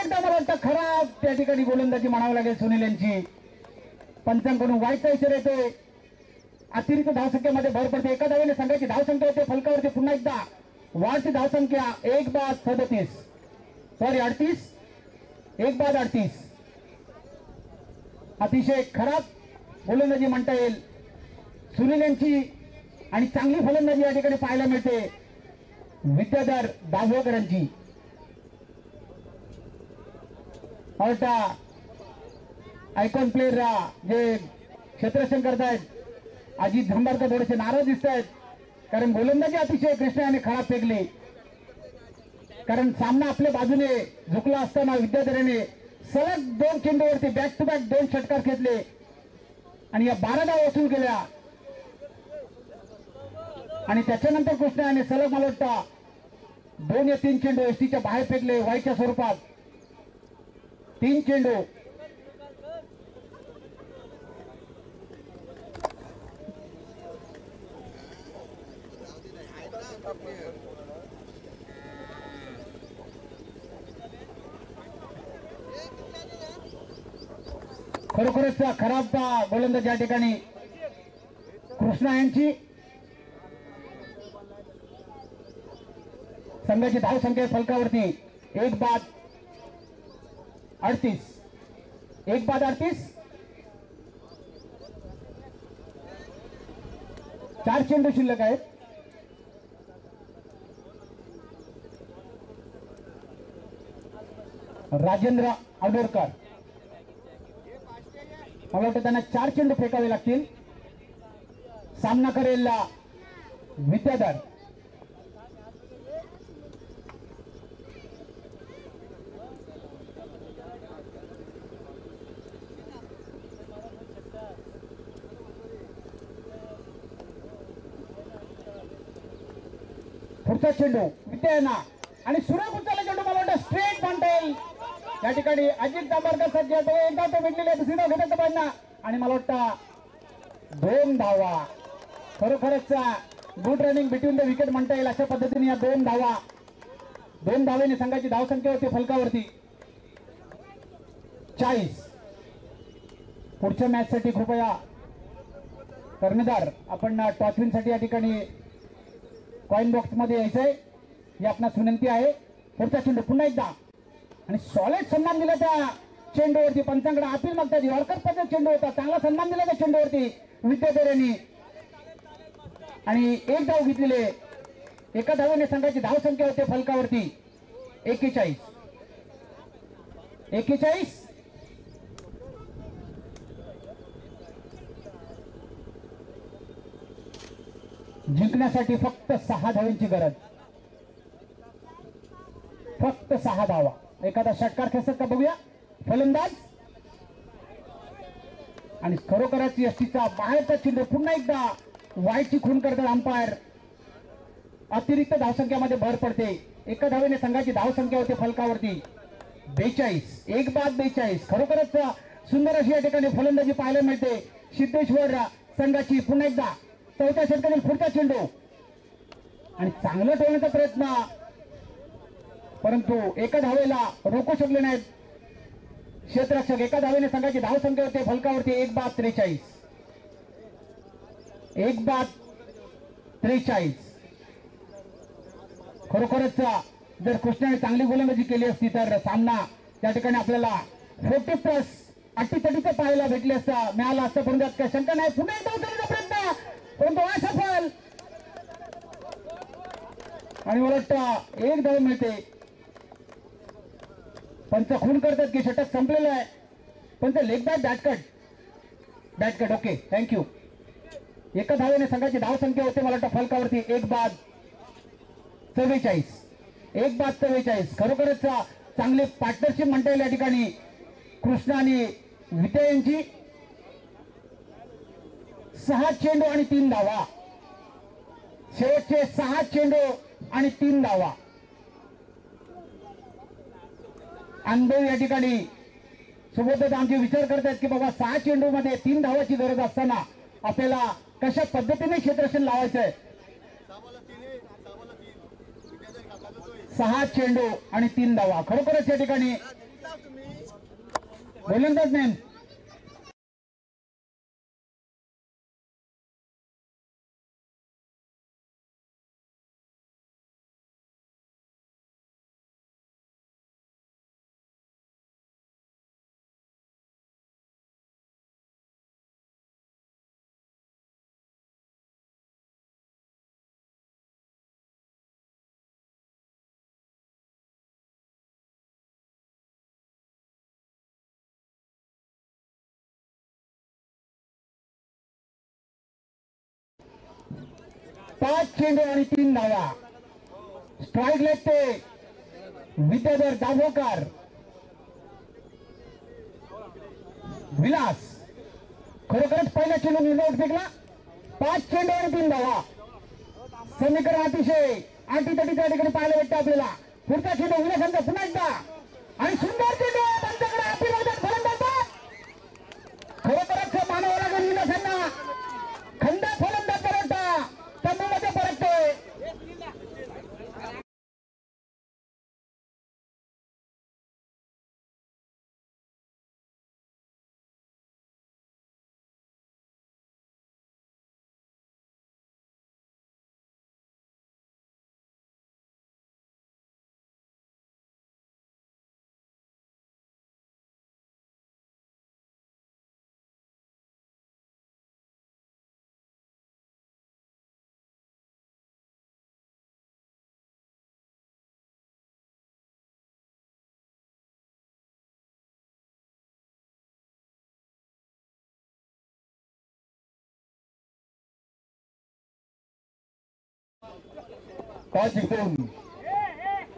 एकदा मला वाटतं खराब त्या ठिकाणी गोलंदाजी म्हणावं लागेल सुनील यांची. पंचांकडून वाईटचा इशारा येतोय. अतिरिक्त धावसंख्येमध्ये भर पडते. एका धावेने संघाची धावसंख्या होते फलकावरती पुन्हा एकदा वाढती धावसंख्या 1/37 सॉरी 38 1/38. अतिशय खराब गोलंदाजी म्हणता येईल सुनील यांची आणि चांगली फलंदाजी या ठिकाणी पाहायला मिळते विद्याधर दाभोळकरांची. आता आयकॉन प्लेयर जे क्षेत्ररक्षण करतायत अजित धंबारकर थोडेसे नाराज दिसत आहेत कारण गोलंदाजी अतिशय कृष्णा यांनी खराब फेकली. कारण सामना आपल्या बाजूने झुकला असताना विद्याधराने सलग 2 चेंडूवरती बॅक टू बॅक 2 षटकार घेतले आणि या 12 धावा वसूल केल्या. आणि त्याच्यानंतर कृष्णा याने सलग मला वाटतं 2 या 3 चेंडू एसटीच्या बाहेर फेकले वाईटच्या स्वरूपात. 3 चेंडू खरोखरच खराब गोलंदाज या ठिकाणी कृष्णा यांची. संघाची धावसंख्या फलकावरती 1/38 1/38. 4 चेंडू शिल्लक आहेत. राजेंद्र आडोरकर मला वाटतं त्यांना 4 चेंडू फेकावे लागतील. सामना करेल विद्याधर. पुढचा चेंडू विद्याना आणि सुरेख उचलला चेंडू मला वाटतं स्ट्रेट म्हणता येईल या ठिकाणी अजित दांबारकर सज्ज तो एकदा तो भेटलेला दुसरी घेतात पाहिजे आणि मला वाटतं 2 धावा. खरोखरच good running between the wicket म्हणता येईल अशा पद्धतीने या 2 धावा 2 धावेने संघाची धावसंख्या होती फलकावरती 40. पुढच्या मॅच साठी कृपया कर्णधार आपण टॉस विन साठी या ठिकाणी कॉइन बॉक्स मध्ये यायचंय ही आपणास विनंती आहे. पुढचा चेंडू पुन्हा एकदा आणि सॉलिड सन्मान दिला त्या चेंडूवरती. पंचांकडे अपील मागतात. यॉर्कर पद्धत चेंडू होता. चांगला सन्मान दिला त्या चेंडूवरती विद्याधर यांनी आणि 1 धाव घेतलेले. एका धावेने संघाची धावसंख्या होते फलकावरती 41 41. जिंकण्यासाठी फक्त 6 धावांची गरज. फक्त 6 धावा. एखादा षटकार खेचत का बघूया फलंदाज आणि खरोखरच एसटीचा बाहेरचा चेंडू पुन्हा एकदा वाईटची खून करतात अंपायर. अतिरिक्त धावसंख्येमध्ये भर पडते. एका धावेने संघाची धावसंख्या होते फलकावरती 42 1/42. खरोखरच सुंदर अशी या ठिकाणी फलंदाजी पाहायला मिळते सिद्धेश्वर संघाची. पुन्हा एकदा 4थ्या षटकातील पुढचा चेंडू आणि चांगलं ठेवण्याचा प्रयत्न परंतु एका धावेला रोखू शकले नाहीत क्षेत्ररक्षक. एका धावेने संघाची धावसंख्या होते फलकावरती 1/43 1/43. खरोखरच जर कृष्णाने चांगली गोलंदाजी केली असती तर सामना त्या ठिकाणी आपल्याला 40+ अटीतटीचं पाहायला भेटले असता मिळाला असतं. परंतु काही शंका नाही. पुन्हा एकदा उचलण्याचा प्रयत्न परंतु असफल आणि मला वाटतं 1 धाव मिळते. पंच खून करतात की षटक संपलेलं आहे. पंच leg bat cut okay thank you. एका धावेने संघाची धावसंख्या होते मला वाटतं फलकावरती 1/44 1/44. खरोखरच चांगली पार्टनरशिप म्हणता येईल या ठिकाणी कृष्णा आणि विद्या यांची. 6 चेंडू आणि 3 धावा. शेवटचे 6 चेंडू आणि 3 धावा. अनुभव या ठिकाणी सोबतच आमचे विचार करतात की बाबा 6 चेंडू मध्ये 3 धावाची गरज असताना आपल्याला कशा पद्धतीने क्षेत्ररक्षण लावायचंय. 6 चेंडू आणि 3 धावा. खरोखरच या ठिकाणी गोलंदाज नेम. पाच चेंडू आणि 3 धावा. स्ट्राईक लागते विद्याधर दाभोळकर. विलास खरोखरच पहिला चेंडू निर्णय फेकला. 5 चेंडू आणि 3 धावा. समीकरण अतिशय अटीतटीच्या ठिकाणी पाहायला भेटतं आपल्याला. पुढचा चेंडू विलासांचा पुन्हा एकदा आणि सुंदर चेंडू त्यांच्याकडे अतिरोधक फलंदाज. खरोखरच मानावं लागेल विलासांना. खंड फलंदाज परतता तंबूमध्ये परततोय. टॉस जिंकून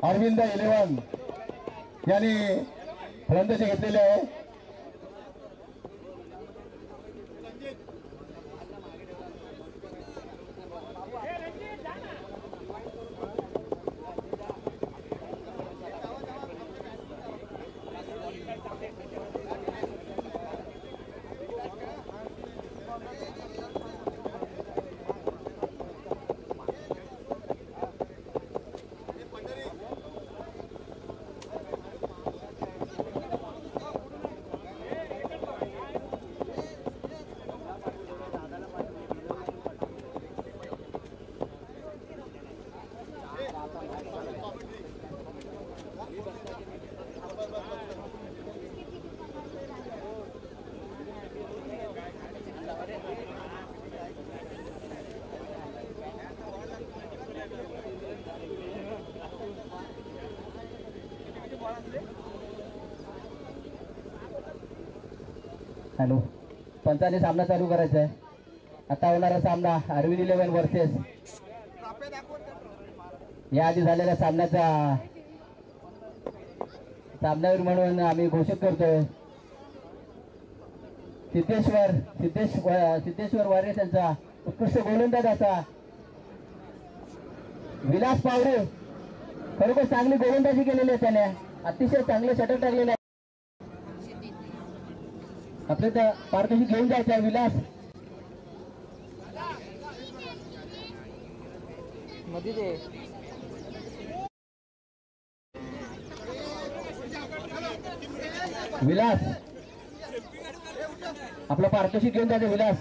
अरविंद 11 यांनी फलंदाजी घेतलेली आहे. हॅलो, पंचाने सामना चालू करायचा आहे. आता होणारा सामना अरविंद 11 वर्सेस या आधी झालेल्या सामन्याचा सामनावीर म्हणून आम्ही घोषित करतोय सिद्धेश्वर वारिस यांचा उत्कृष्ट गोलंदाज असा विलास पावडे. खरोखर चांगली गोलंदाजी केलेली आहे त्याने. अतिशय चांगले षटक टाकलेले आहे. आपल्या त्या पारदर्शी घेऊन जायचा विलास. विलास आपला पारदर्शी घेऊन जायचं विलास.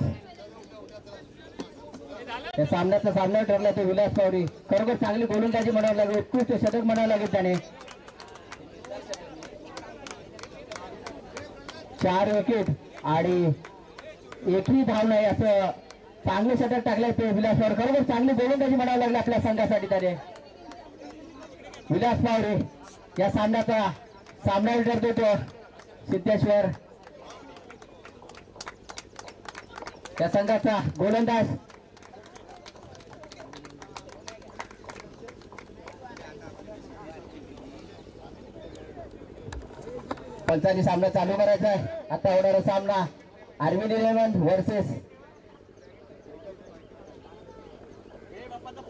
त्या सामन्याचा सामना ठरला तो विलास पावडी. खरोखर चांगली गोलंदाजी म्हणावं लागेल. उत्कृष्ट षटक म्हणावं लागेल त्याने. 4 विकेट आणि एकही धाव नाही असं चांगले षटक टाकले ते विलासवर. खरोखर चांगली गोलंदाजी म्हणावं लागली आपल्या संघासाठी त्याने. विलास पावडे या सामन्याचा सामना ठरतो तो सिद्धेश्वर या संघाचा गोलंदाज. पंचांनी सामना चालू करायचा आहे. आता होणारा सामना अरविंद 11 वर्सेस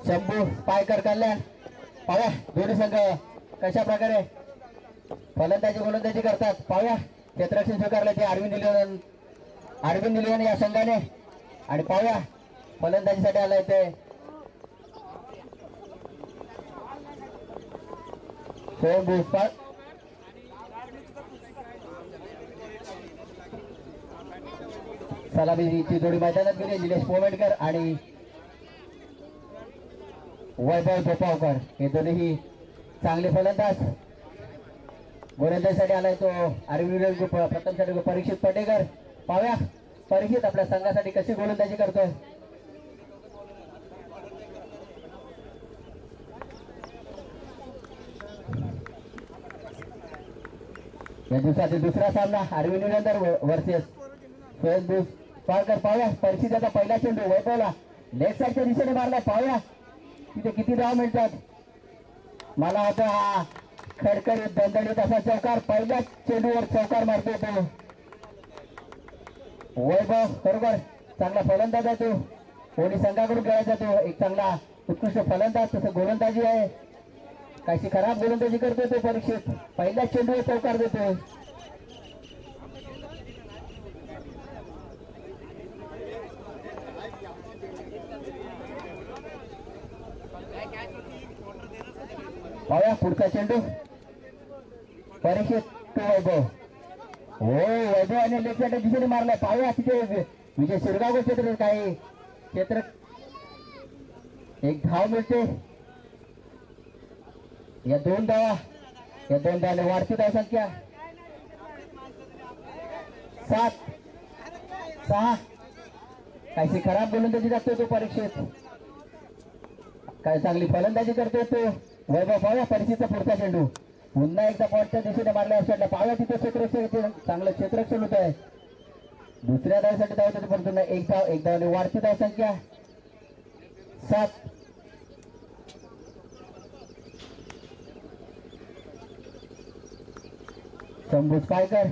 शंभू पायकर कल्याण. पाहूया दोन्ही संघ कशा प्रकारे फलंदाजी गोलंदाजी करतात. पाहूया क्षेत्ररक्षण स्वीकारले ते अरविंद 11 या संघाने. आणि पाहूया फलंदाजीसाठी आलाय ते शंभू. सलामीची जोडी मैदानात गेली. निलेश पोमेडकर आणि वैभव झोपावकर हे दोन्ही चांगले फलंदाज. गोलंदाजीसाठी आलाय तो अरविंद प्रथम षटक परीक्षित पटेकर. पाहूया परीक्षित आपल्या संघासाठी कशी गोलंदाजी करतोय. या दिवसातील दुसरा सामना अरविंद निरंतर वर्सेस सोहेल पारकर. पाहूया परीक्षिताचा पहिला चेंडू वैभवला लेफ्ट साईडच्या दिशेने मारला. पाहूया तिथे किती धाव मिळतात. मला आता हा खडखडीत दणदणीत असा चौकार पहिल्या चेंडूवर चौकार मारतो तो वैभव. बरोबर चांगला फलंदाज आहे तो. कोणी संघाकडून खेळायचा तो एक चांगला उत्कृष्ट फलंदाज. तसं गोलंदाजी आहे. काहीशी खराब गोलंदाजी करतो तो परीक्षित. पहिल्या चेंडूवर चौकार देतो. पाहूया पुढचा चेंडू परीक्षित टू वैभव. हो वैभव आणि लेफ्ट साईडच्या दिशेने मारलाय. पाहूया तिथे विजय शिरगाव क्षेत्र काही क्षेत्र एक धाव मिळते. या दोन धावाने वाढती धावसंख्या 7-6. काहीशी खराब गोलंदाजी जातो तो परीक्षित. काय चांगली फलंदाजी करतो तो वैभव. पाहूया परीक्षितचा पुढचा चेंडू पुन्हा एकदा पॉईंटच्या दिशेने मारल्या औषधला. पाहूया तिथे क्षेत्ररक्षण चांगलं क्षेत्ररक्षण होत आहे. दुसऱ्या धावासाठी धावत होते परंतु एक धावाने वाढती धावसंख्या 7. शंभू स्पायकर.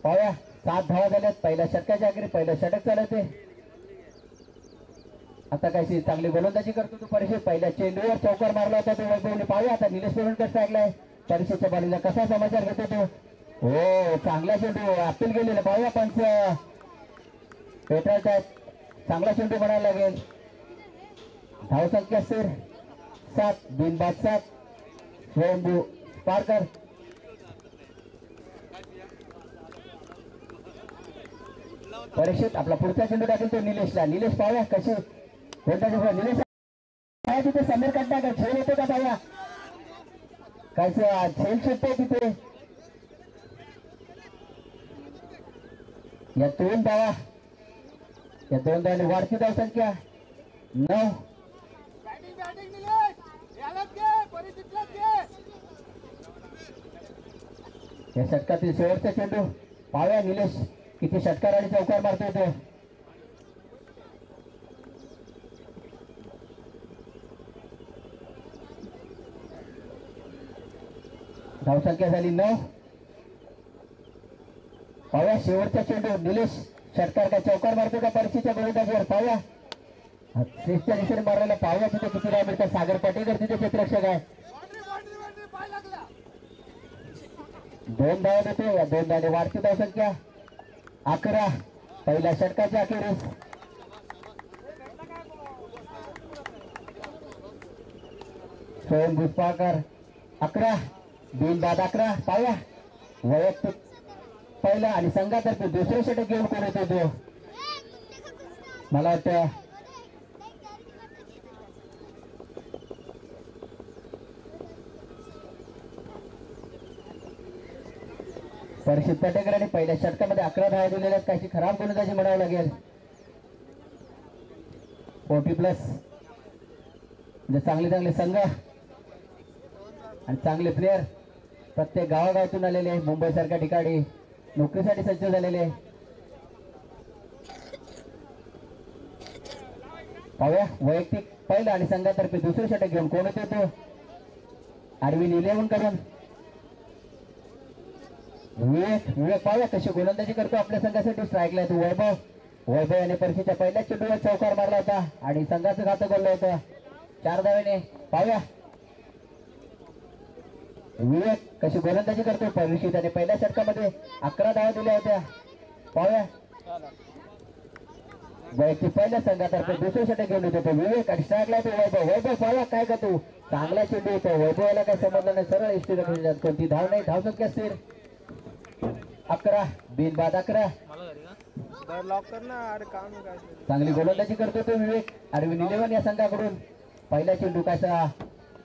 पाहूया 7 धावा झाल्यात पहिल्या षटकाच्या अखेरी. पहिलं षटक चालवते. आता काहीशी चांगली गोलंदाजी करतो तो परीक्षित. पहिल्या चेंडूवर चौकार मारला होता तो वैभवने. पाहूया आता निलेश पोमेडकर स्ट्राईकलाय. परीक्षेच्या बॉलिंगला कसा समाचार घेतो तो. हो चांगला चेंडू अपील गेलेला. पाहूया पंच पेटाळतात. चांगला चेंडू बनायला लागेल. धावसंख्या स्थिर 7. बिनबाद 7. शंभू स्पायकर. परीक्षित आपला पुढचा चेंडू टाकेल तो निलेशला. निलेश पाहूया कशी निलेश काय तिथे समीर कंटा का झेल येतो का. पाहूया काय झेल सुटते तिथे. या दोन धावाने वाढती धावसंख्या 9. या षटकातील शेवटचा चेंडू पाहूया निलेश किती षटकार आणि चौकार मारतो तो. धावसंख्या झाली 9. पाहूया शेवटचा चेंडू निलेश षटकार का चौकार मारतो का परीक्षेच्या गोलंदाजीवर. पाहूया श्रेष्ठच्या दिशेने मारलेला. पाहूया तिथे किती धाव मिळतात. सागर पटेकर तिथे क्षेत्ररक्षक आहे. 2 धावा देतो. या 2 धावाने वाढती धावसंख्या 11. पहिल्या षटकाच्या अखेरीस स्वयं भुजपाळकर 11. बिनबाद 11. पाहूया वैयक्तिक पहिला आणि संघातर्फे दुसरे षटक घेऊन कोण येतो तो. मला वाटतं परीक्षित पटेकर आणि पहिल्या षटकामध्ये 11 धावा दिलेल्या. काही खराब गोलंदाजी म्हणावं लागेल. 40+ म्हणजे चांगले संघ आणि चांगले प्लेयर प्रत्येक गावागावातून आलेले. मुंबई सारख्या ठिकाणी नोकरीसाठी सज्ज झालेले. पाहूया वैयक्तिक पहिला आणि संघातर्फे दुसरे षटक घेऊन कोण येतो तो. अरविंद 11 करून विवेक. पाहूया कशी गोलंदाजी करतो आपल्या संघासाठी. स्ट्राईकला तो वैभव याने परीक्षेच्या पहिल्याच चेंडूवर चौकार मारला होता आणि संघाचं खातं गोललं होतं 4 धावेने. पाहूया विवेक कशी गोलंदाजी करतो. परीक्षित आणि पहिल्या षटकामध्ये 11 धावा दिल्या होत्या. पाहूया वैयक्तिक पहिल्या संघातर्फे दुसरे षटक घेऊन येतो तो विवेक आणि स्ट्राईकला तो वैभव. पाहूया काय करतो. चांगला चेंडू येतो. वैभवाला काय समजलं नाही. सरळ इष्ट कोणती धाव नाही. धावसंख्या स्थिर 11. बिनबाद 11. लॉक कर ना. अरे काम काय चांगली गोलंदाजी करतो तो विवेक अरविंद इलेव्हन या संघाकडून. पहिला चेंडू कसा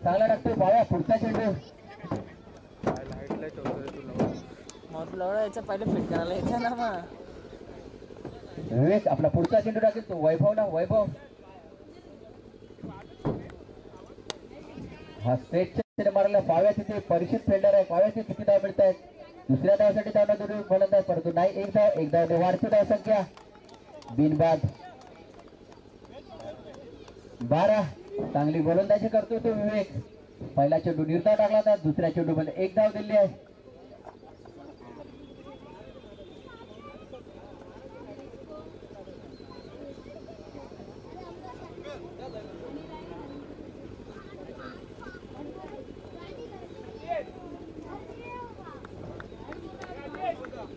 चांगला लागतो पाया. पुढचा चेंडू लाईटला ठेवतो तुला. मग तुला यायचं पहिले फिट करायला यायचं ना मग. विवेक आपला पुढचा चेंडू टाकेल तो वैभवला. वैभव हा स्ट्रेट मारला. पाव्या तिथे परिचित फिल्डर आहे. पाव्याचे किती धाव मिळत आहेत. दुसऱ्या धावासाठी धावणं दोन्ही फलंदाज परंतु नाही. एक धाव वाढती धाव संख्या बिनबाद 12. चांगली गोलंदाजी करतो तो विवेक. पहिला चेंडू निर्धाव टाकला होता. दुसऱ्या चेंडू मध्ये एक धाव दिली आहे.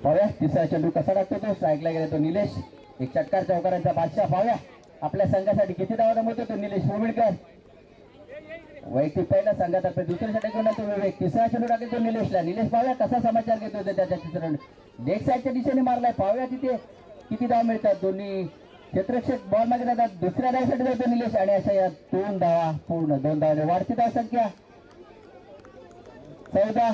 पाव्या तिसरा चेंडू कसा टाकतो तो. स्ट्राईकला गेला तो निलेश. एक चटकार चौकारांचा बादशाह पाव्या. आपल्या संघासाठी किती धावा जमवतो तो निलेश पोमिडकर. वैयक्तिक पहिला संघातर्फे दुसऱ्या षटक घेऊन तो विवेक. तिसरा चेंडू टाकेल तो निलेशला. निलेश पाव्या कसा समाचार घेतो त्याच्या तिसऱ्या लेग साईडच्या दिशेने मारलाय. पाव्या तिथे किती धावा मिळतात. दोन्ही क्षेत्ररक्षक बॉल मागे जातात. दुसऱ्या धावासाठी जातो निलेश आणि अशा या 2 धावा पूर्ण. 2 धावाने वाढती धाव संख्या 14.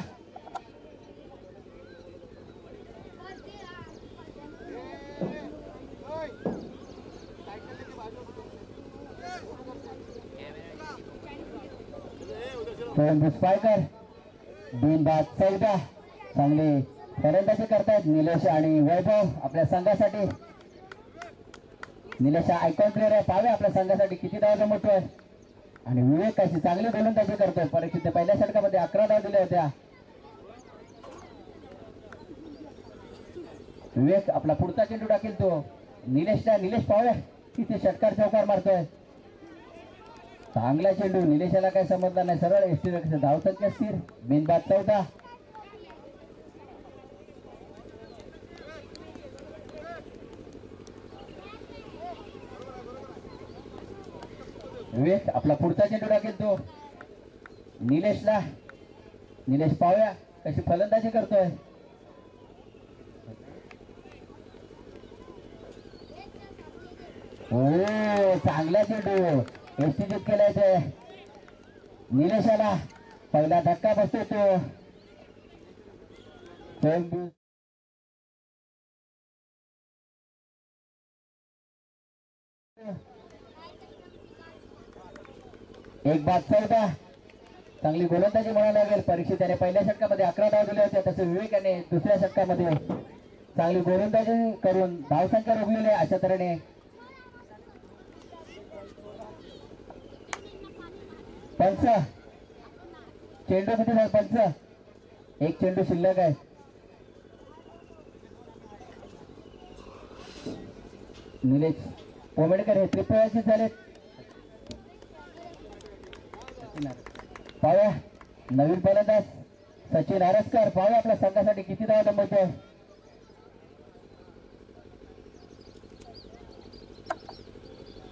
स्पायकर बिनबाद 14. चांगली फलंदाजी करतायत निलेश आणि वैभव आपल्या संघासाठी. निलेश हा आयकॉन प्लेअर आहे. पावे आपल्या संघासाठी किती धावा जमवतोय आणि विवेक अशी चांगली गोलंदाजी करतोय. परीक्षेत पहिल्या षटकामध्ये 11 धावा दिल्या होत्या. विवेक आपला पुढचा चेंडू टाकेल तो निलेशला. निलेश पावे तिथे षटकार चौकार मारतोय. चांगला चेंडू. निलेशाला काही समजला नाही. सरळ एसटी धाव संख्या स्थिर बिनबाद 14. विवेक आपला पुढचा चेंडू टाकेल तो निलेशला. निलेश पाव्या कशी फलंदाजी करतोय. हो चांगला चेंडू. एसटी केलाय ते निलेशाला. पहिला धक्का बसतो तो. एक बाद 14. चांगली गोलंदाजी म्हणायला लागेल. परीक्षेत त्याने पहिल्या षटकामध्ये 11 धाव दिल्या होत्या. तसे विवेक याने दुसऱ्या षटकामध्ये चांगली गोलंदाजी करून धावसंख्या रोखलेली आहे. अशा तऱ्हेने पंच चेंडू किती झाला. पंच एक चेंडू शिल्लक आहे. निलेश पोमेडकर हे त्रिपुराचे झाले. पाव्या नवीन फलंदाज सचिन आरसकर. पाव्या आपल्या संघासाठी किती धावा जमवतोय.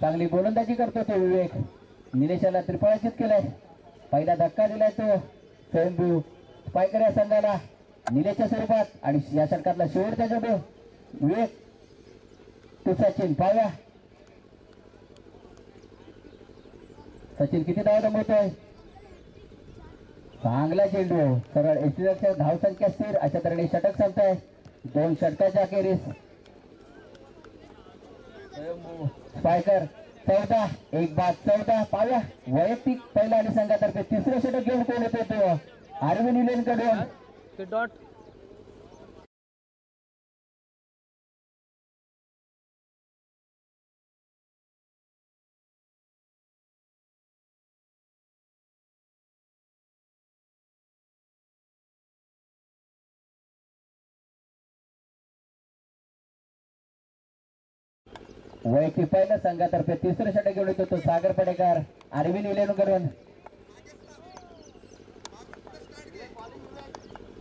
चांगली गोलंदाजी करतो तो विवेक. निलेशाला त्रिपळाचित केलाय. पहिला धक्का दिलाय तो स्वयंभू स्पायकर या संघाला निलेशच्या स्वरूपात. आणि या षटकातला शेवटचा चेंडू विवेक तो सचिन. पाव्या सचिन किती धावा जमवतोय. चांगला चेंडू. सरळ एसटी धाव संख्या स्थिर. अशा तऱ्हेने षटक संपताय. 2 षटकाच्या अखेरीस स्पायकर 14. एक बाद 14. पाव्या वैयक्तिक पहिला आणि संघातर्फे तिसरं षटक घेऊन कोण येतो तो अरविंद इलेनकडून. डॉट वैयक्तिक पहिल्या संघातर्फे तिसरं षटक घेऊन येतो तो सागर पडेकर अरविंद इलेनकडून.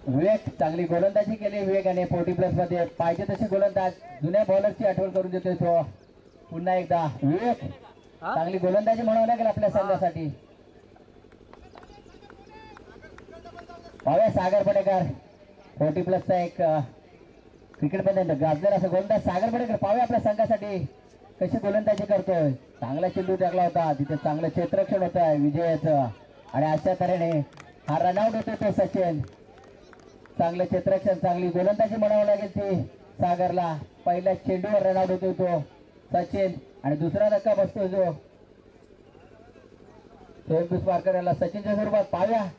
विवेक चांगली गोलंदाजी केली. विवेकाने 40+ मध्ये पाहिजे तशी गोलंदाज जुन्या बॉलरची आठवण करून देतोय तो पुन्हा एकदा. विवेक चांगली गोलंदाजी म्हणावं लागेल आपल्या संघासाठी. पाहूया सागर पडेकर 40+ चा एक क्रिकेट मध्ये गाजलेला असं गोलंदाज सागर पडेकर पाहूया आपल्या संघासाठी कशी गोलंदाजी करतोय. चांगला चेंडू टाकला होता तिथे, चांगलं क्षेत्ररक्षण होत आहे विजयाचं आणि अशा तऱ्हेने हा रनआउट होतो तो सचिन. चांगलं क्षेत्ररक्षण, चांगली गोलंदाजी म्हणावं लागेल ती सागरला. पहिल्या चेंडूवर रनआउट होतो तो सचिन आणि दुसरा धक्का बसतो जो सोहेल पुष्पारकर याला सचिनच्या स्वरूपात. पाहूया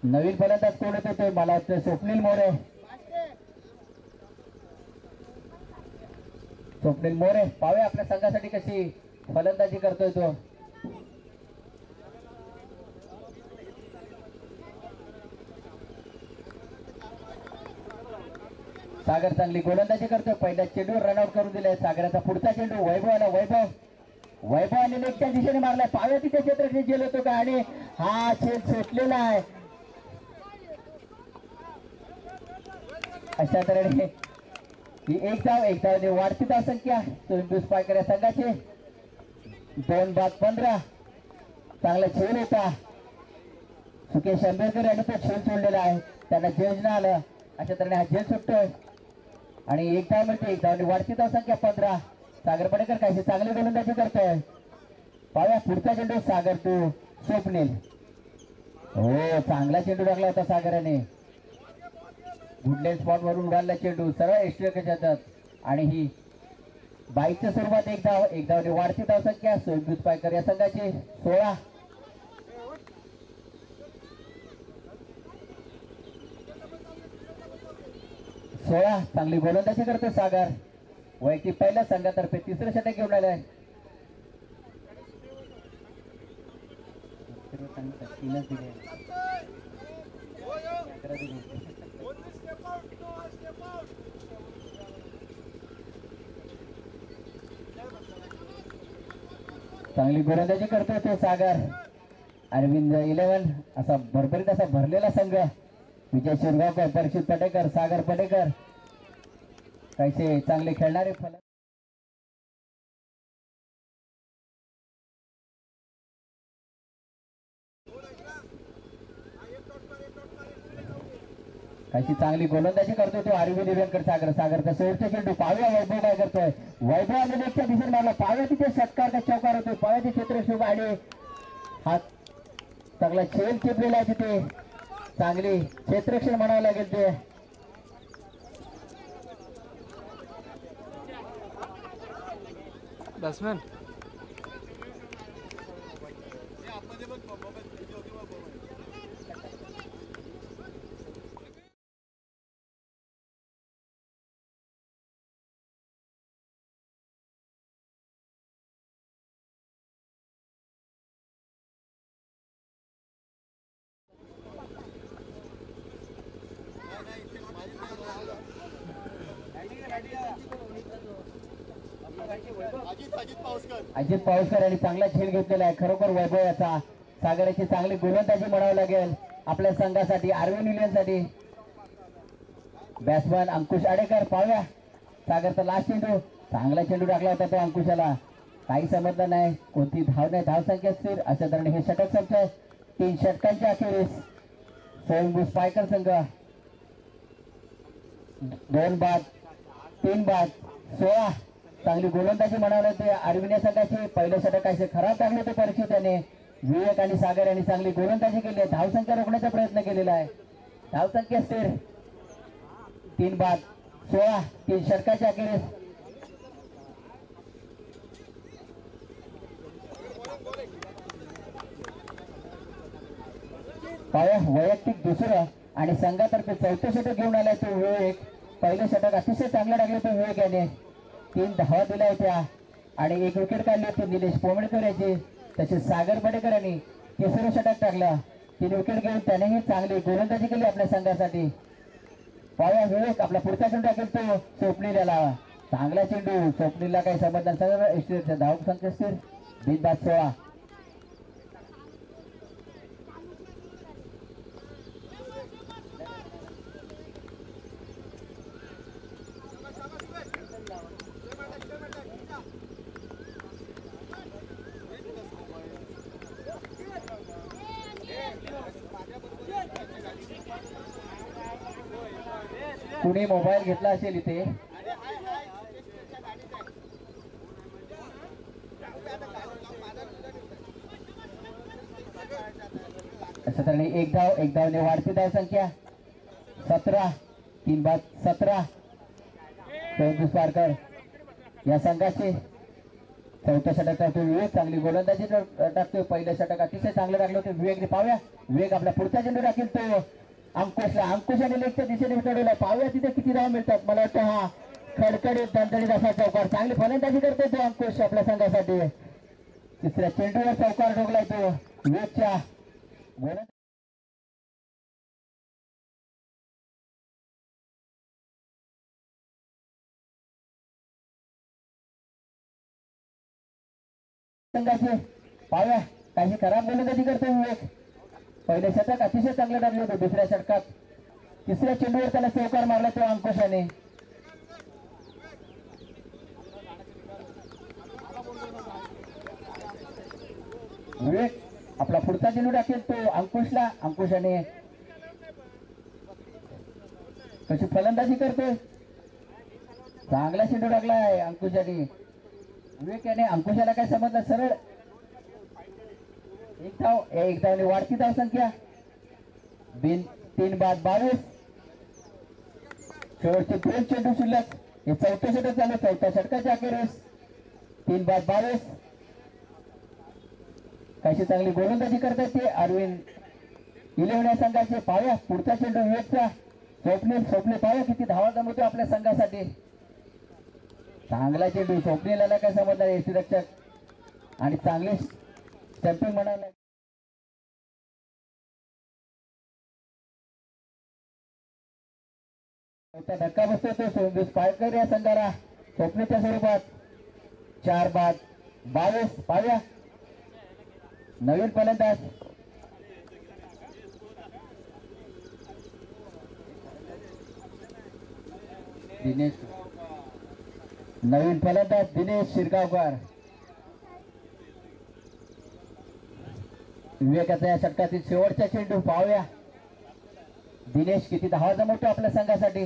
नवीन फलंदाज कोण होते ते मला वाटतं स्वप्नील मोरे. स्वप्नील मोरे पाहूया आपल्या संघासाठी कशी फलंदाजी करतोय तो. सागर चांगली गोलंदाजी करतोय. पहिल्या चेंडूवर रनआउट करून दिलाय सागराचा. पुढचा चेंडू वैभव आला. वैभव आणि लेगच्या दिशेने मारलाय. पाहूया तिथे क्षेत्र जेल होतो का आणि हा खेळ सुटलेला आहे. अशा तऱ्हेने ही एक धाव वाढती धाव संख्या सोहेल पुष्पारकर या संघाची. 2-15 चांगला खेळ होता. सुकेश आंबेडकर यांनी तो खेळ सोडलेला आहे. त्यांना जज न आलं. अशा तऱ्हेने हा जज सुटतोय आणि एक धाव मिळते. एक धाव वाढती धाव संख्या 15. सागर पडेकर काही चांगली गोलंदाजी करतोय. पाहूया पुढचा चेंडू सागर टू स्वप्नील. हो चांगला चेंडू टाकला होता सागराने. गुडलेन स्पॉट वरून उडाला चेंडू सरळ एक्स्ट्रा जातात आणि ही बाईकच्या स्वरूपात एक धाव वाढती धाव संख्या सोहेल पुष्पारकर या संघाची 16. चांगली गोलंदाजी करतो सागर. वैयक्तिक पहिल्या संघातर्फे तिसरं षटक घेऊन आलंय. चांगली गोलंदाजी करतोय तो सागर. अरविंद 11 असा भरभरीत असा भरलेला संघ. विजय शिरगावकर, परीक्षित पटेकर, सागर पटेकर कैसे चांगले खेळणारे फलंदाज. काही चांगली गोलंदाजी करतोय तो अरविंद वेंकट सागरचा शेवटचा चेंडू. पाहूया वैभव काय करतोय. वैभव आणि लेगच्या दिशेने मारला. पाहूया तिथे षटकार का चौकार होतोय. पाहूया ते क्षेत्रशोभ आणि हा चांगला खेळ चिपलेला आहे तिथे. चांगली क्षेत्ररक्षण म्हणावं लागेल ते. बॅट्समॅन अजित पावसकर यांनी चांगला खेळ घेतलेला आहे खरोखर वैभवाचा. सागराची चांगली गोलंदाजी म्हणावं लागेल आपल्या संघासाठी. अरविंद विलियमसाठी बॅट्समॅन अंकुश आडेकर. पाहूया सागरचा लास्ट चेंडू. चांगला चेंडू टाकला होता तो अंकुशाला. काही समजलं नाही. कोणती धाव नाही. धावसंख्या स्थिर. अशा तऱ्हेने हे षटक संपतंय. 3 षटकांच्या अखेरीस सोहेल पुष्पारकर संघ 2 बाद 3 बाद 16. चांगली गोलंदाजी म्हणावं ते अरविंद संघाची. पहिलं षटक काही खराब टाकलं होतं परीक्षित त्याने. विवेक आणि सागर यांनी चांगली गोलंदाजी केली आहे. धावसंख्या रोखण्याचा प्रयत्न केलेला आहे. धावसंख्या स्थिर. 3 बाद 16. 3 षटकाच्या अखेरीस पाया वैयक्तिक दुसरं आणि संघातर्फे चौथं षटक घेऊन आलाय तो विवेक. पहिलं षटक अतिशय चांगलं टाकलं तो विवेक याने. 3 धावा दिल्या होत्या आणि 1 विकेट काढली होती निलेश पोमेडकर याची. तसेच सागर पटेकर यांनी तिसरं षटक टाकलं. 3 विकेट घेऊन त्यानेही चांगली गोलंदाजी केली आपल्या संघासाठी. पाया विवेक आपला पुढचा चेंडू टाकेल तो स्वप्नील याला. चांगला चेंडू. स्वप्नीलला काही समजणार सगळं. धाव संख्या स्थिर. 20 बाद 16. कुणी मोबाईल घेतला असेल इथे. अशा तऱ्हेने एक धावने वाढती धाव संख्या 17. 3 बाद 17. चौतीस पारकर या संघाचे चौथं षटक टाकतो विवेक. चांगली गोलंदाजी टाकतोय. पहिलं षटक अतिशय चांगलं टाकलं होतं विवेकने. पाहूया विवेक आपला पुढचा चेंडू टाकेल तो अंकुशाने लेगच्या दिशेने उतरवलेला. पाहूया तिथे किती धाव मिळतात. मला वाटतं हा खडखडीत दणदणीत असा चौकार. चांगली फलंदाजी करतोय तो अंकुश आपल्या संघासाठी. तिसऱ्या चेंडूवर चौकार ठोकलाय तो विवेकच्या संघाचे. पाहूया काही खराब गोलंदाजी करतो विवेक. पहिले षटक अतिशय चांगलं टाकलं होतं. दुसऱ्या षटकात तिसऱ्या चेंडूवर त्याला चौकार मारला तो अंकुशाने. विवेक आपला पुढचा चेंडू टाकेल तो अंकुशाने कशी फलंदाजी करतोय. चांगला चेंडू टाकलाय अंकुशाने. विवेक याने अंकुशाला काय समजलं. सरळ एक धावने वाढती धाव संख्या 3 बाद 22. शेवटचे 2 चेंडू शिल्लक. हे चौथं षटक झालं. चौथ्या षटकाच्या अखेरीस 3 बाद 22. कशी चांगली गोलंदाजी करतात ते अरविंद 11 या संघाचे. पाहूया पुढचा चेंडू विवेकचा. स्वप्नील पाहूया किती धावा जमवतो आपल्या संघासाठी. चांगला चेंडू. स्वप्नीला काय समजला यष्टीरक्षक आणि चांगली स्टंपिंग म्हणाला. धक्का बसतो तो सोमदेश पायकर या संघाला स्वप्नीच्या स्वरूपात. 4 बाद 22. पाहूया नवीन फलंदाज दिनेश शिरगावकर. विवेकाचा या षटकातील शेवटचा चेंडू. पाहूया दिनेश किती धावा जमवतो आपल्या संघासाठी.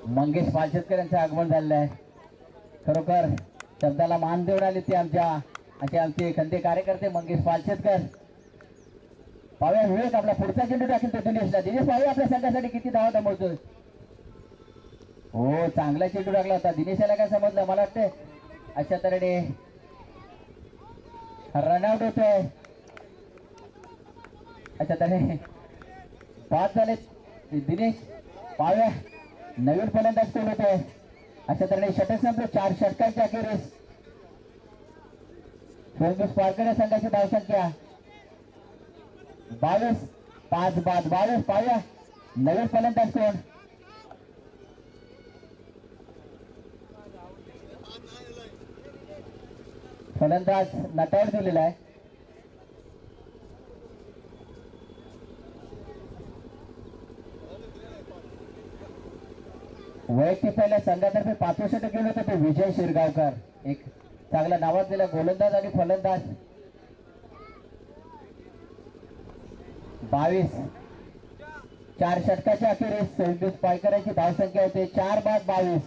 मंगेश पालशेतकर यांचं आगमन झालेलं आहे. खरोखर शब्दाला मान देऊन आले ते आमचे खंदे कार्यकर्ते मंगेश पालशेतकर. पाहूया विवेक आपला पुढचा चेंडू टाकेल तो दिनेशला. दिनेश पाहूया आपल्या संघासाठी किती धावा जमवतोय. हो चांगला चेंडू टाकला होता. दिनेशाला काय समजलं. मला वाटतं अशा तऱ्हेने रनआउट होतोय. अशा तऱ्हेने बाद झाले दिनेश. पाहूया नवीन फलंदाज कोण होतोय. अशा तऱ्हेने षटक संपलं. 4 षटकांच्या अखेरीस सोमदेश पारकर या संघाची धावसंख्या 22. 5 बाद 22. पाहूया नवीन फलंदाज कोण. फलंदाज नटावर दिलेला आहे. वैयक्तिक पहिल्या संघातर्फे 5वं षटक घेऊन होतं ते विजय शिरगावकर. एक चांगला नावाजलेला गोलंदाज आणि फलंदाज. 22. 4 षटकाच्या अखेरीस सोमदेश पायकरांची धावसंख्या होते 4 बाद 22.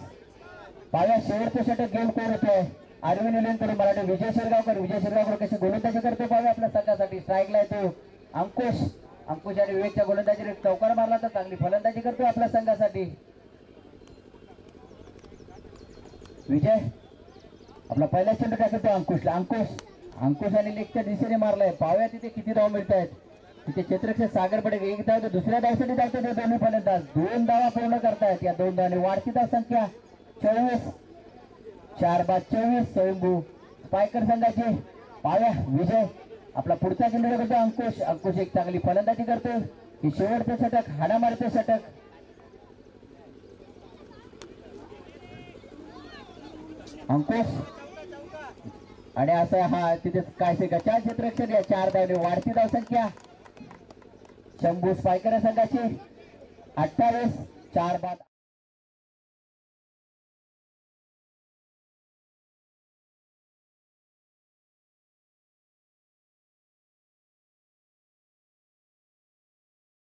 पाहूया शेवटचं षटक घेऊन कोण होतोय. अरविंद इलेंकडून मराठी विजय शिरगावकर कशी गोलंदाजी करतो पाहूया आपल्या संघासाठी. स्ट्राईकला येतो अंकुश आणि विवेकच्या गोलंदाजीने चौकार मारला तर चांगली फलंदाजी करतो आपल्या संघासाठी. विजय आपला पहिला चेंडू टाकतो अंकुश आणि लेगच्या दिशेने मारलाय. पाहूया तिथे किती धाव मिळत आहेत. तिथे क्षेत्ररक्षक सागर पटेल एक धाव तर दुसऱ्या धावसाठी धावतो ते दोन्ही फलंदाज. 2 धावा पूर्ण करतायत. या 2 धावांनी वाढती धाव संख्या 24. 4 बाद 24. स्वयंभू पायकर संघाचे. पाहूया विजय आपला पुढचा चेंडू करतो अंकुश एक चांगली फलंदाजी करतो. हे शेवटचं षटक हाणामारीचं षटक. अंकुश आणि असं हा तिथे काय से 4 क्षेत्ररक्षक या 4 धावने वाढती धाव संख्या शंभू पायकर संघाची 28. 4 बाद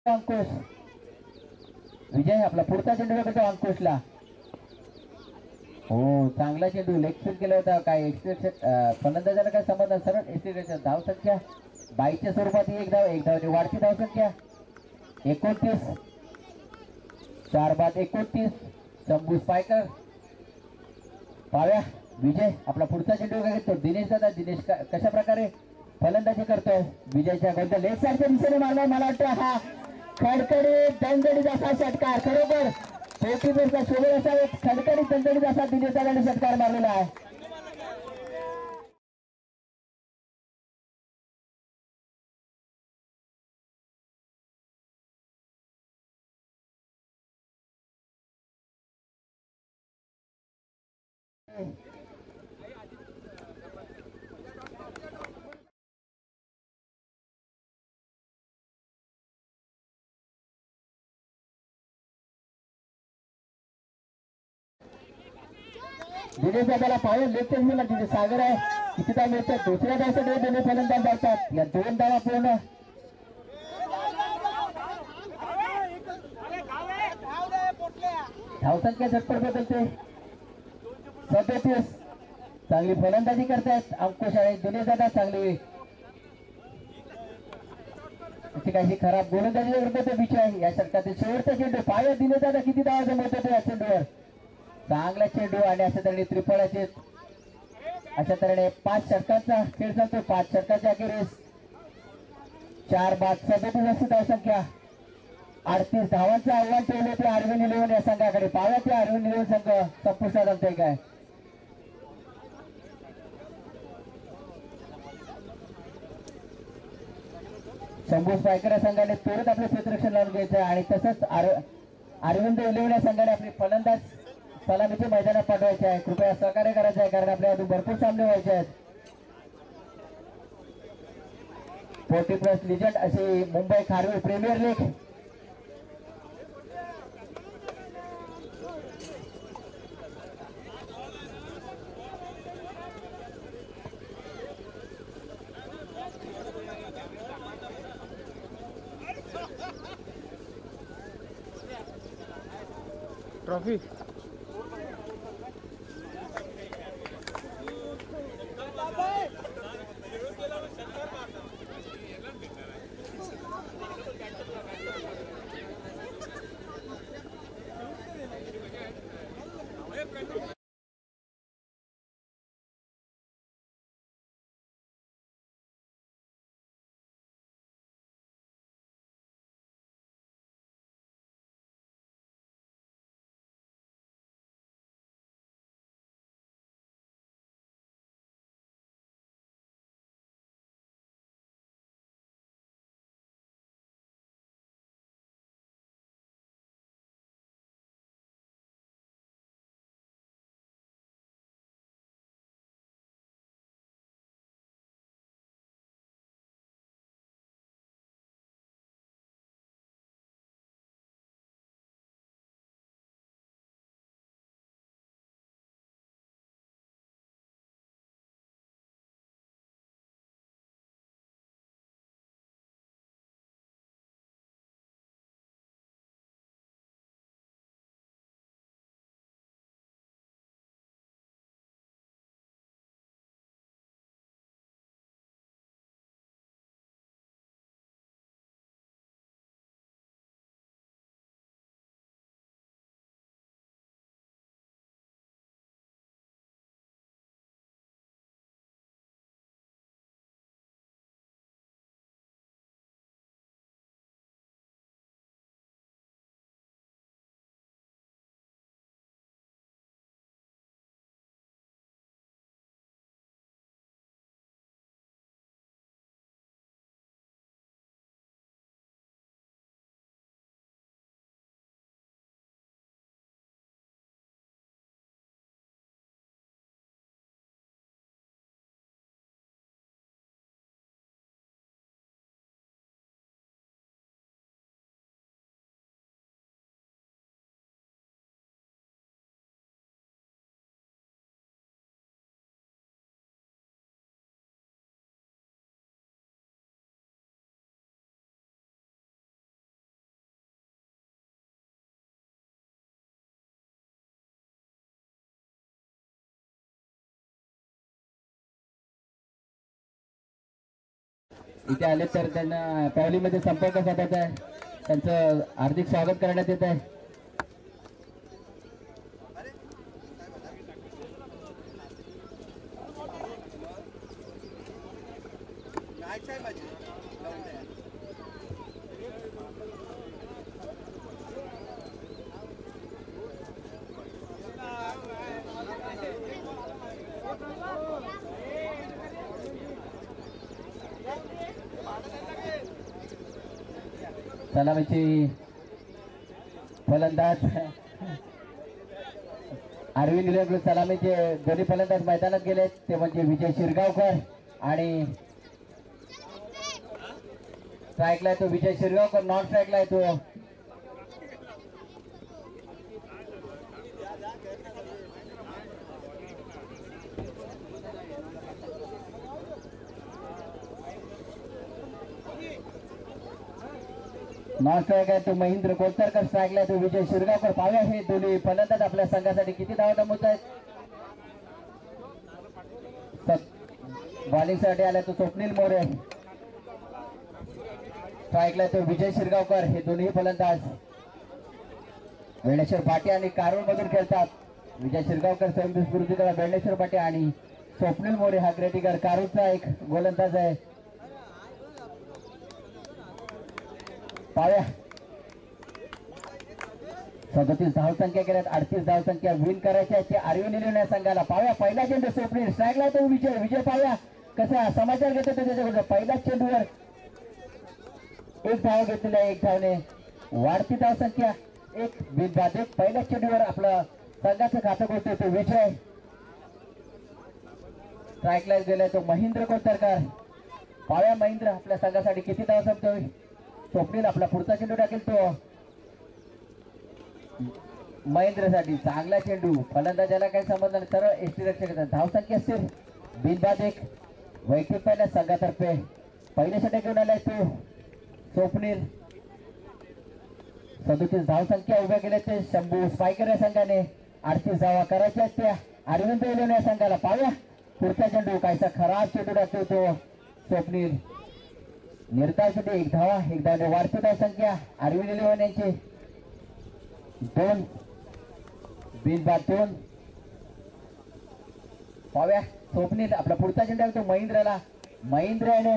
अंकुश विजय आपला पुढचा चेंडू करतो अंकुशला. हो चांगला चेंडू लेग स्पिन केला होता. काय एक्सपेक्टेड फलंदाजाला काय संबंध सरळ एक्सपेक्टेड धाव संख्या 22च्या स्वरूपात ही एक धावने वाढती धाव संख्या 29. 4 बाद 29. शंभू स्पायकर पाव्या विजय आपला पुढचा चेंडू काय घेतो दिनेश दादा. दिनेश कशा प्रकारे फलंदाजी करतोय विजयच्या गोलच्या लेग साईडच्या दिशेने मारला. मला वाटतं हा खडखडीत दणदणीत असा षटकार खरोखर पोटीचा शोभे असावे. खडखडीत दणदणीत असा दिनेश दादाने षटकार मारलेला आहे. दिनेश दादाला पाहून लेग टेन्शनला तिथे सागर आहे. किती धाव मिळतात दुसऱ्या धावसाठी दोन्ही फलंदाज धावतात. या 2 धावा पूर्ण धावसंख्या झटपट बदलते. 37. चांगली फलंदाजी करतायत अंकुश आणि दिनेश दादा. चांगली काही खराब गोलंदाजी करतो विजय. या षटकातील शेवटचा चेंडू पाया दिनेश दादा किती धावा जमवतो या चेंडूवर. चांगला चेंडू आणि अशा तऱ्हेने त्रिफळाचे अशा तऱ्हेने 5 षटकांचा खेळ चालतो. 5 षटकाच्या अखेरीस 4 बाद 37 अशी धावसंख्या 38 धावांचं आव्हान ठेवले ते अरविंद इलेव्हन या संघाकडे. पाव्या ते अरविंद इलेव्हन संघ संपुष्टात आणतोय काय. शंभू स्पायकर या संघाने तुरंत आपले क्षेत्ररक्षण लावून घ्यायचं आहे आणि तसंच अरविंद इलेव्हन या संघाने आपले फलंदाज सलामीचे मैदानात पाठवायचे आहे. कृपया सहकार्य करायचं आहे कारण आपल्या अजून भरपूर सामने व्हायचे आहेत. 40+ लिजंड अशी मुंबई खारवी प्रीमियर लीग ट्रॉफी इथे आले तर त्यांना पावलीमध्ये संपर्क साधायचा आहे. त्यांचं हार्दिक स्वागत करण्यात येत आहे. सलामीची फलंदाज अरविंद निलंगे. सलामीचे दोन्ही फलंदाज मैदानात गेले ते म्हणजे विजय शिरगावकर आणि स्ट्राईकला आहे तो विजय शिरगावकर. नॉन स्ट्राईकला आहे तो नॉन स्ट्राईक आहे तो महेंद्र कोलसरकर. स्ट्राईकला आहे तो विजय शिरगावकर. पाहूया हे दोन्ही फलंदाज आपल्या संघासाठी किती धावा नमूद आहेत. बॉलिंग साठी आला तो स्वप्नील मोरे. स्ट्राईकला तो विजय शिरगावकर. हे दोन्ही फलंदाज बेणेश्वर पाटे आणि कारोल मधून खेळतात. विजय शिरगावकर सर्व्हिस स्फूर्तीकडे बेणेश्वर पाटे आणि स्वप्नील मोरे हा क्रिटिकर कारोलचा एक गोलंदाज आहे. पाहूया 37 धावसंख्या केल्यात. 38 धावसंख्या विन करायची आहे अरविंद निलंगे संघाला. पाहूया पहिला चेंडू स्वप्नील. स्ट्राईकला तो विजय पाहूया कसा समाचार घेतो त्याच्याकडे. पहिल्याच चेंडूवर एक धाव घेतलेला आहे. एक धावने वाढती धावसंख्या. एक बिनबाद एक. पहिल्याच चेंडूवर आपलं संघाचं खातं बोलतोय तो विजय. स्ट्राईकला गेलाय तो महेंद्र कोलतरकर. पाहूया महेंद्र आपल्या संघासाठी किती धाव संपतोय. स्वप्नील आपला पुढचा चेंडू टाकेल तो महेंद्रसाठी. चांगला चेंडू. फलंदाजाला काही संबंध नाही. सर्व एसटी रक्षक धावसंख्या स्थिर. बिनबाद एक. वैयक्तिक पहिल्या संघातर्फे पहिल्या षटक घेऊन आलाय तो स्वप्नील. 37 धावसंख्या उभ्या केल्या ते शंभू स्पायकर या संघाने. 38 धावा करायच्या त्या अरविंद निलंगे या संघाला. पाहूया पुढचा चेंडू कायचा खराब चेंडू टाकतो तो स्वप्नील. निर्धाव एक धावा. एक धावने वाढती धावसंख्या अरविंद निलंगे यांची. 2 बिनबाद 2. पाहूया स्वप्नील आपला पुढचा चेंडू टाकतो महेंद्रला. महेंद्र याने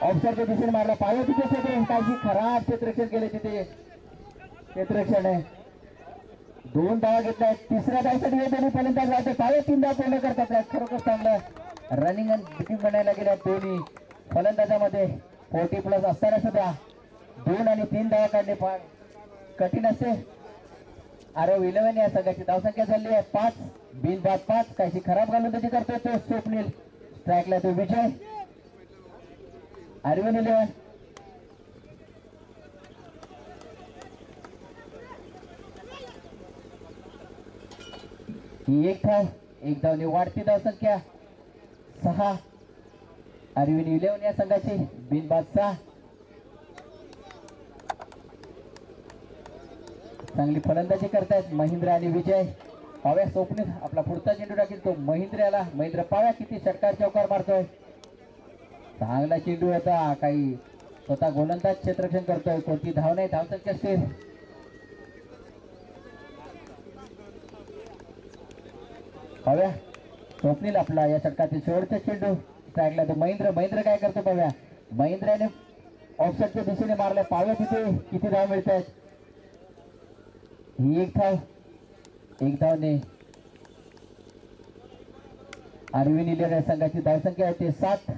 ऑफसाईडच्या दिशेने मारला. पाहूया तिथे क्षेत्र काही खराब क्षेत्ररक्षण केले. तिथे क्षेत्ररक्षण आहे. 2 धावा घेतल्या. तिसऱ्या धावसाठी हे दोन्ही फलंदाज राहते. पाहूया 3 धाव पूर्ण करतात. खरोखर चांगलं रनिंग आणि बिटिंग बनायला गेल्या दोन्ही फलंदाजामध्ये. 40+ असताना सुद्धा 2 आणि 3 धावा काढणे फार कठीण असते. आरव 11 या संघाची धावसंख्या झाली आहे 5. बिनबाद 5. काहीशी खराब घालून त्याची करतोय तो स्वप्नील. स्ट्राईकला तो विजय. अरविंद निलंगे ही एक धाव. एक धावने वाढती धावसंख्या 6. अरविंद निलंगे या संघाची. बिनबाद 6. चांगली फलंदाजी करतायत महेंद्र आणि विजय. पाव्या स्वप्नील आपला पुढचा चेंडू टाकेल तो महेंद्रला. महेंद्र पाव्या किती षटकार चौकार मारतोय. चांगला चेंडू होता. काही स्वतः गोलंदाज क्षेत्ररक्षण करतोय. कोणती धाव नाही. धावसंख्या स्थिर. पाव्या स्वप्नील आपला या षटकातील शेवटचा चेंडू. स्ट्राईकला तो महेंद्र काय करतो पाव्या. महेंद्रने ऑफसाईडच्या दिशेने मारलाय. पाव्या तिथे किती धाव मिळत आहेत. ही एक धाव. एक धावने अरविंद निलंगे संघाची धावसंख्या आहे ते 7.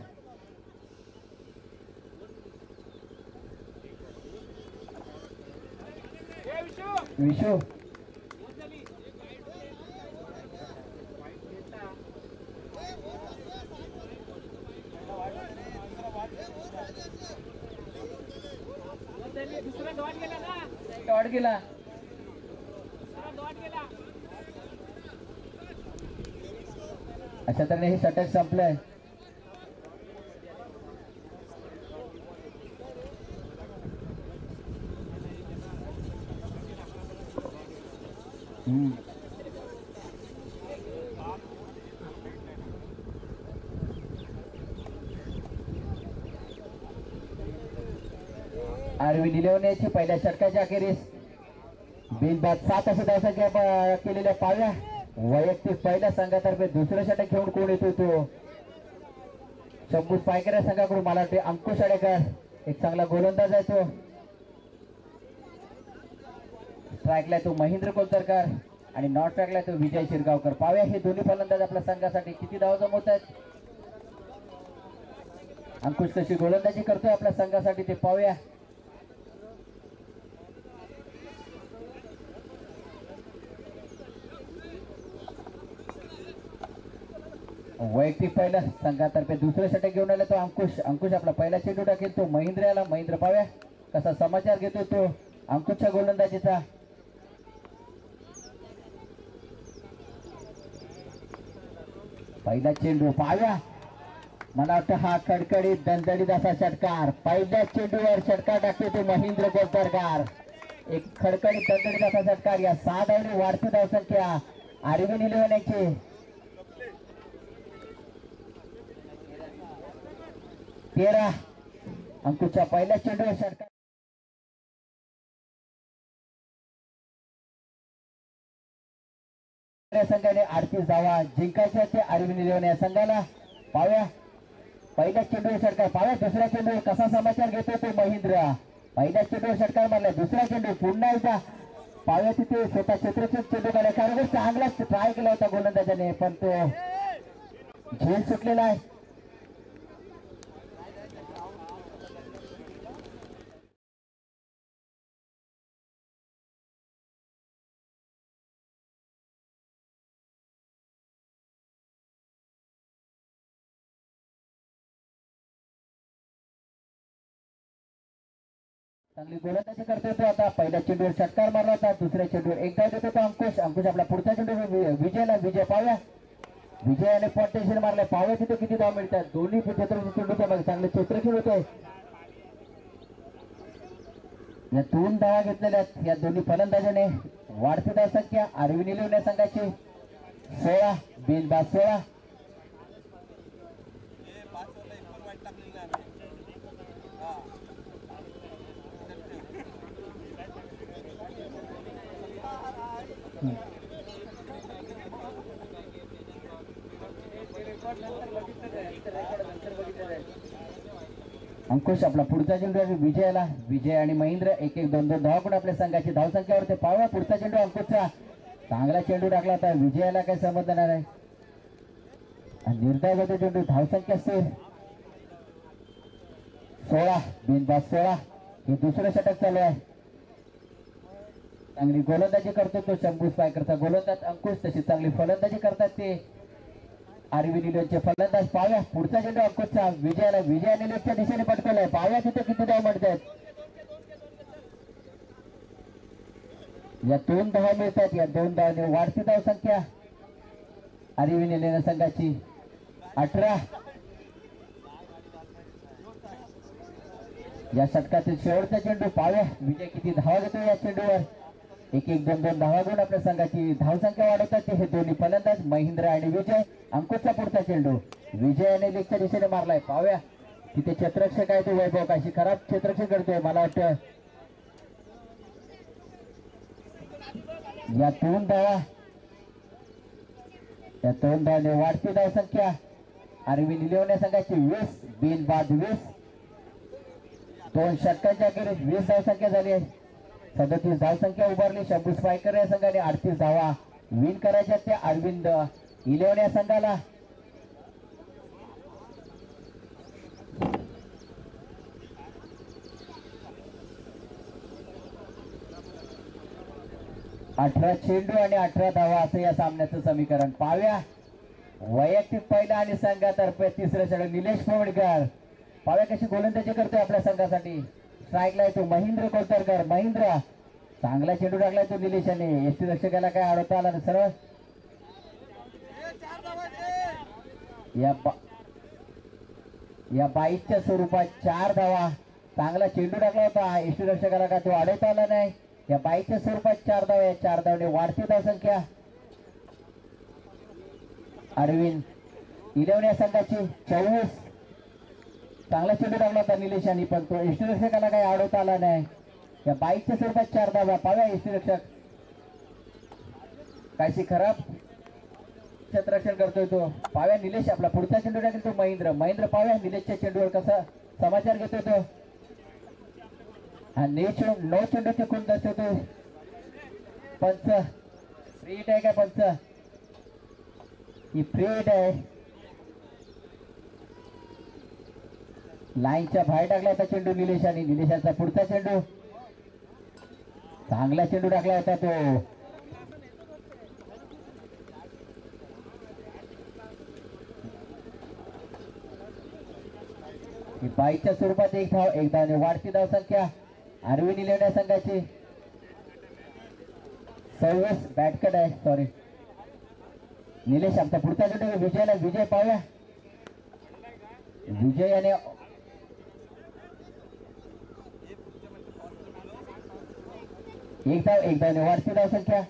विशू डॉट गेला. अशा तऱ्हेने हे षटक संपलंय. अरविंद इलेवण्याची पहिल्या षटकाच्या अखेरीस बिनबाद 7 असे धावसंख्या केलेल्या पाव्या वैयक्तिक पहिल्या संघातर्फे दुसरं षटक घेऊन कोण येतो तो शंभू स्पायकर या संघाकडून मला वाटते अंकुश आडेकर एक चांगला गोलंदाज आहे तो स्ट्राईकला तो महेंद्र कोलतरकर आणि नॉट स्ट्राईकला तो विजय शिरगावकर पाव्या हे दोन्ही फलंदाज आपल्या संघासाठी किती धाव जमवत आहेत अंकुश कशी गोलंदाजी करतोय आपल्या संघासाठी ते पाहूया वैयक्तिक पहिला संघातर्फे दुसरं षटक घेऊन आला तो अंकुश आपला पहिला चेंडू टाकेल तो महेंद्रला महेंद्र पाव्या कसा समाचार घेतो तो अंकुशच्या गोलंदाजीचा पहिला चेंडू पाव्या मला वाटतं हा कडकडीत दणदणीत असा षटकार पहिल्या चेंडूवर षटकार टाकतो तो महेंद्र कोलतरकर एक खडखडीत दणदणीत असा षटकार या 6 धावने वाढती धावसंख्या अरविंद इलेवण्याची 13 अंकुशच्या पहिल्या चेंडूवर षटकार संघाने 38 धावा जिंकायच्या ते अरविंद इलेवणे या संघाला पाव्या पहिल्या चेंडूवर षटकार पाव्या दुसऱ्या चेंडूवर कसा समाचार घेतो तो महेंद्र पहिल्या चेंडूवर षटकार मारला दुसरा चेंडू पुन्हा एकदा पाव्या तिथे स्वतः क्षेत्रक्षक चेंडू काढला कारण चांगला ट्राय केला होता गोलंदाजाने पण तो झेल सुटलेला आहे चांगली गोलंदाजी करतोय तो आता पहिल्या चेंडूवर षटकार मारला होता दुसऱ्या चेंडूवर एकदा देतो तो अंकुश आपला पुढचा चेंडू विजय पाव्या विजयाने पॉटेशन मारले पाव्या तिथे किती धाव मिळतात दोन्ही चेंडूच्या मागे चांगले क्षेत्रक्षण होते या 2 धावा घेतलेल्या या दोन्ही फलंदाजाने वाढती धावसंख्या अरविंद इलेवणे संघाची 16 बिनबाद 16 अंकुश आपला पुढचा चेंडू विजय आणि महेंद्र 1-1-2-2 धावाकडून आपल्या संघाची धावसंख्यावर ते पाहावा पुढचा चेंडू अंकुशचा चांगला चेंडू टाकला होता विजयाला काही समजणार आहे निर्धाव होते चेंडू धावसंख्या स्थिर 16 बिनबाद 16 हे दुसरं षटक चालू आहे चांगली गोलंदाजी करतो तो शंभू स्पायकरचा गोलंदाज अंकुश तशी चांगली फलंदाजी करतात ते अरविंद इलेवनचे फलंदाज पाव्या पुढचा चेंडू अंकुशचा विजयाने लेफ्टच्या दिशेने पटकवलाय पाव्या तिथे किती धाव म्हणतात या 2 धावा मिळतात या 2 धावाने वाढती धावसंख्या अरविंद इलेवन संघाची 18 या षटकातील शेवटचा चेंडू पाव्या विजय किती धावा घेतो या चेंडूवर 1-1-2-2 धावा घेऊन आपल्या संघाची धावसंख्या वाढवतात हे दोन्ही फलंदाज महेंद्र आणि विजय अंकुशचा पुढचा चेंडू विजयाने लेगच्या दिशेने मारलाय पाव्या तिथे क्षेत्ररक्षक आहे तो वैभव काशी खराब क्षेत्ररक्षक करतोय मला वाटतं या 2 धावाने वाढती धावसंख्या अरविंद इलेवणे संघाची 20 बिनबाद 20 2 षटकांच्या अखेरीस 20 धावसंख्या झाली आहे 37 धावसंख्या उभारली शंभू स्पायकर या संघाने 38 धावा विन करायच्या त्या अरविंद इलेवन या संघाला अठरा चेंडू आणि 18 धावा असं या सामन्याचं समीकरण पाव्या वैयक्तिक पहिला आणि संघातर्फे तिसरं षटक निलेश पवडकर पाव्या कशी गोलंदाजी करतोय आपल्या संघासाठी स्ट्राईकला येतो महेंद्र कोलतरकर महेंद्र चांगला चेंडू टाकलाय तो निलेशाने एसटी रक्षकाला काय अडवता आला सरळ या 22च्या स्वरूपात 4 धावा चांगला चेंडू टाकला होता एसटी रक्षकाला काय तो अडवता आला नाही या 22च्या स्वरूपात 4 धावा 4 धावने वाढती धावसंख्या अरविंद इलेवन या संघाची 24 चांगला चेंडू टाकला होता निलेश यांनी, पण तो यष्टीरक्षकाला काही अडवता आला नाही. या बाईकच्या स्वरूपात 4 धावा. पाव्या यष्टीरक्षक काहीशी खराब क्षेत्ररक्षण करतोय तो. पाव्या निलेश आपला पुढचा चेंडू टाकेल तो महेंद्र पाव्या निलेशच्या चेंडूवर कसा समाचार घेतोय तो. हा नो चेंडू चुकून जातो तो. पंच फ्री हिट आहे का पंच? ही फ्री हिट आहे. लाईनच्या बाहेर टाकला होता चेंडू निलेशाने. निलेशाचा पुढचा चेंडू चांगला चेंडू टाकला होता तो. बाईच्या स्वरूपात 1 धाव. वाढती धाव संख्या अरविंद लेण्या संघाची. 26 बॅटकट आहे. सॉरी निलेश आमचा पुढचा चेंडू विजय पाहूया. विजय याने एक धाव वाढती धाव संख्या.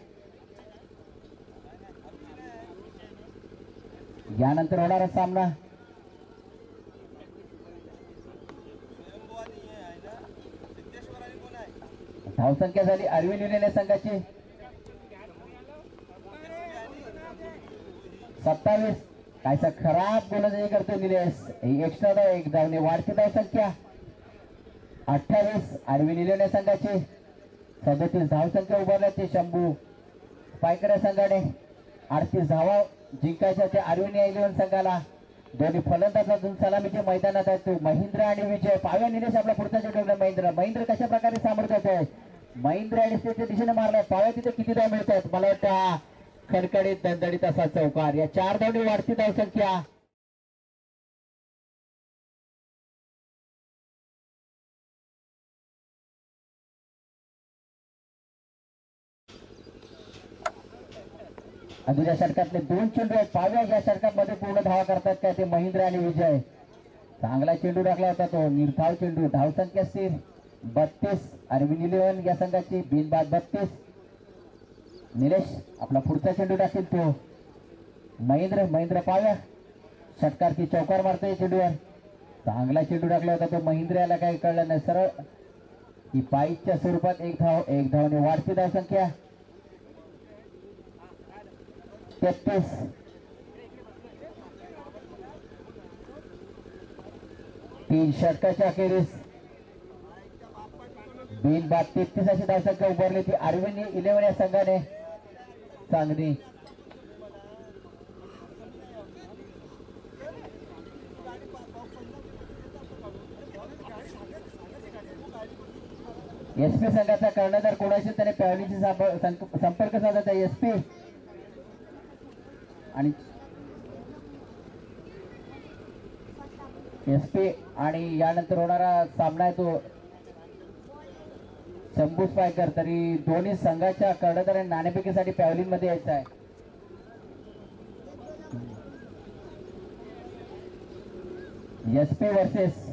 यानंतर होणारा सामना धावसंख्या झाली अरविंद लेण्या संघाची 27. कायसा खराब गोलंदाजी करतो निलेश. एक्स्ट्रा धाव 1 धावने वाढती धाव संख्या 28 अरविंद लेण्या संघाची. 37 धावसंख्या उभारल्या ते शंभू पायकर संघाने. 38 धावा जिंकायच्या त्या अरविंद 11 संघाला. दोन्ही फलंदाज अजून सलामीच्या मैदानात आहेत. तो महेंद्र आणि विजय. पाव्या निलेश आपला पुढचा चेंडू महेंद्र कशा प्रकारे सामोरं जात आहे. महेंद्र आणि स्टेटच्या दिशेने मारलाय. पाव्या तिथे किती धाव मिळत आहेत मला वाटतं. खडखडीत दणदणीत असा चौकार. या 4 धावने वाढती धाव संख्या. आधीच्या षटकातले 2 चेंडू आहेत. पाव्या या षटकामध्ये पूर्ण धावा करतात काय ते महेंद्र आणि विजय. चांगला चेंडू टाकला होता तो. निर्धाव चेंडू. धावसंख्या स्थिर 32 अरविंद 11 या संघाची. बिनबाद 32. निलेश आपला पुढचा चेंडू टाकेल तो. महेंद्र पाव्या षटकारची चौकार मारतोय चेंडूवर. चांगला चेंडू टाकला होता तो. महेंद्र याला काही कळलं नाही. सरळ ही बाईकच्या स्वरूपात 1 धावने वाढती धाव संख्या 33. तीन षटकाच्या अखेरीस बिनबाद 33 अशी धावसंख्या उभारली ती अरविंद 11 या संघाने. चांगली एसपी संघाचा कर्णधार कोणाशी त्याने पॅवलीशी संपर्क साधायचा. एसपी आणि यानंतर होणारा सामना आहे तो शंभू स्पायकर. तरी दोन्ही संघाच्या कर्णधार आणि नाणेफेकीसाठी पॅवलिन मध्ये यायचं आहे. SP versus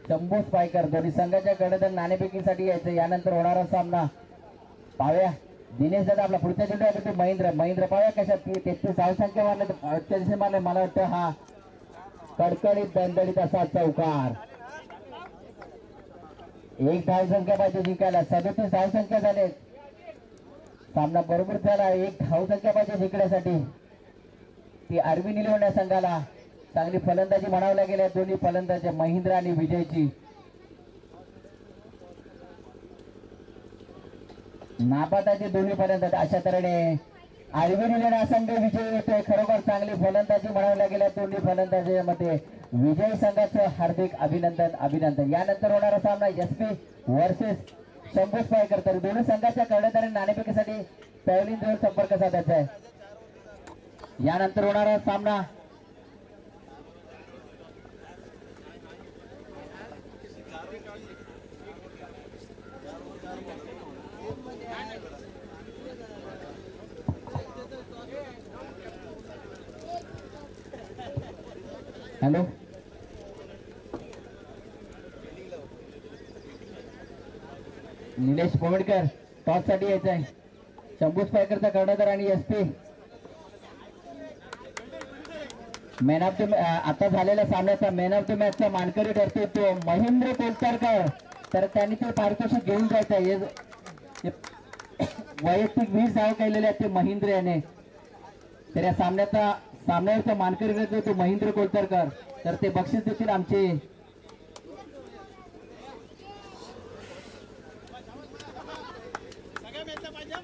Shambhu spiker. दोन्ही संघाच्या कर्णधार नाणेफेकीसाठी यायचं. यानंतर होणारा सामना पाव्या दिनेश दादा आपला पुढच्या चेंडू आहे तो महेंद्र पाव्या कशा 33 धावसंख्या मारले तर दिशे मारले. मला वाटतं हा कडकडीत दणदणीत असा चौकार. 1 धावसंख्या पाहिजे जिंकायला. 37 धावसंख्या झाले. सामना बरोबर झाला. 1 धावसंख्या पाहिजे जिंकण्यासाठी. ती अरविंद 11 संघाला. चांगली फलंदाजी म्हणावल्या गेल्या दोन्ही फलंदाज महेंद्र आणि विजयची. नाबादाचे दोन्ही फलंदाज. अशा तऱ्हेने अरविंद 11 संघ विजय होतोय. खरोखर चांगली फलंदाजी म्हणावल्या गेल्या दोन्ही फलंदाजीमध्ये. विजय संघाचं हार्दिक अभिनंदन. यानंतर होणारा सामना एसपी वर्सेस शंभू स्पायकर. तर दोन्ही संघाच्या कर्णधार नाणेफेकीसाठी पॅवलिन जवळ संपर्क साधायचा आहे. यानंतर होणारा सामना हॅलो निलेश पोवडकर टॉस साठी यायचं आहे. शंभू स्पायकरचा कर्णधार आणि एसपी मॅन ऑफ द आता झालेल्या सामन्याचा मॅन ऑफ द मॅचचा मानकरी ठरतो तो महेंद्र कोलतरकर. तर त्यांनी ते पारितोषिक घेऊन जायचं आहे. वैयक्तिक 20 धावा केलेल्या आहेत ते महेंद्र याने. तर या सामन्यावरचा मानकरी ठरतो तो महेंद्र कोलतरकर. तर ते बक्षीस देतील आमचे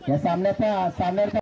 या सामन्यावरचा